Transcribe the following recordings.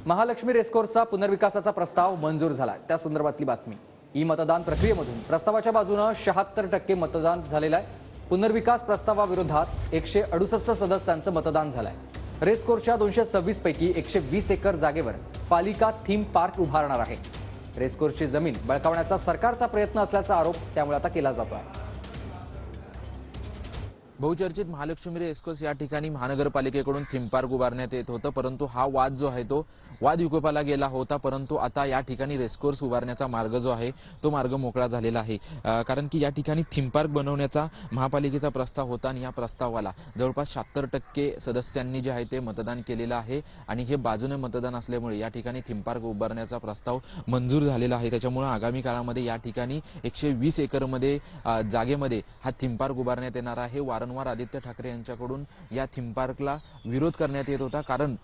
महालक्ष्मी रेसकोर्सचा पुनर्विकासाचा प्रस्ताव मंजूर झाला। त्या संदर्भातली बातमी। ई मतदान प्रक्रियेमधून प्रस्तावाच्या बाजूने 76% मतदान झालेलं आहे। पुनर्विकास प्रस्तावाविरोधात 168 सदस्यांचं मतदान झालंय। रेसकोर्सच्या 226 पैकी 120 एकर जागेवर पालिका थीम पार्क उभारणार आहे। रेसकोर्सची जमीन बळकावण्याचा सरकारचा प्रयत्न असल्याचा आरोप त्यामुळे आता केला जातोय। बहुचर्चित महालक्ष्मी रेसकोर्स या ठिकाणी महानगरपालिकेकडून थीम पार्क उभारण्यात येत होतं, परंतु हा वाद जो आहे तो वाद विकोपाला गेला होता। परंतु आता या ठिकाणी रेसकोर्स उभारण्याचा मार्ग जो आहे तो मार्ग मोकळा झालेला आहे, कारण की या ठिकाणी थीम पार्क बनवण्याचा महापालिकेचा प्रस्ताव होता आणि या प्रस्तावाला जवळपास 76% सदस्यांनी जे आहे ते मतदान केलेलं आहे आणि हे बाजूने मतदान असल्यामुळे या ठिकाणी थीम पार्क उभारण्याचा प्रस्ताव मंजूर झालेला आहे। त्याच्यामुळे आगामी काळामध्ये या ठिकाणी 120 एकरमध्ये जागेमध्ये हा थीम पार्क उभारण्यात येणार आहे। वारंवार आदित्य ठाकरे यांच्याकडून या थीम पार्कला विरोध करण्यात येत होता, कारण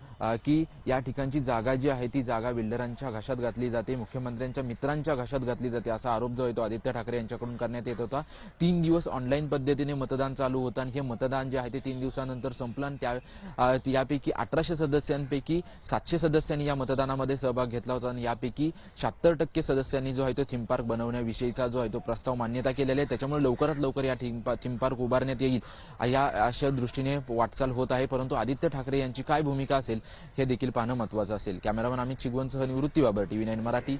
की या ठिकाणची जागा जी आहे ती जागा बिल्डरांच्या घशात घातली जाते, मुख्यमंत्र्यांच्या मित्रांच्या घशात घातली जाते असा आरोप जो आहे तो आदित्य ठाकरे यांच्याकडून करण्यात येत होता। 3 दिवस ऑनलाईन पद्धतीने मतदान चालू होतं आणि हे मतदान जे आहे ते 3 दिवसानंतर संपलं आणि यापैकी 1800 सदस्यांपैकी 700 सदस्यांनी या मतदानामध्ये सहभाग घेतला होता आणि यापैकी 76% सदस्यांनी जो आहे तो थीम पार्क बनवण्याविषयीचा जो आहे तो प्रस्ताव मान्यता केलेला आहे। त्याच्यामुळे लवकरात लवकर या थीम पार्क उभारण्यात येईल या अशा दृष्टीने वाटचाल होत आहे। परंतु आदित्य ठाकरे यांची काय भूमिका असेल हे देखील पाहणं महत्त्वाचं असेल। कॅमेरामन अमित चिगवनसह निवृत्ती बाबर, TV9 मराठी।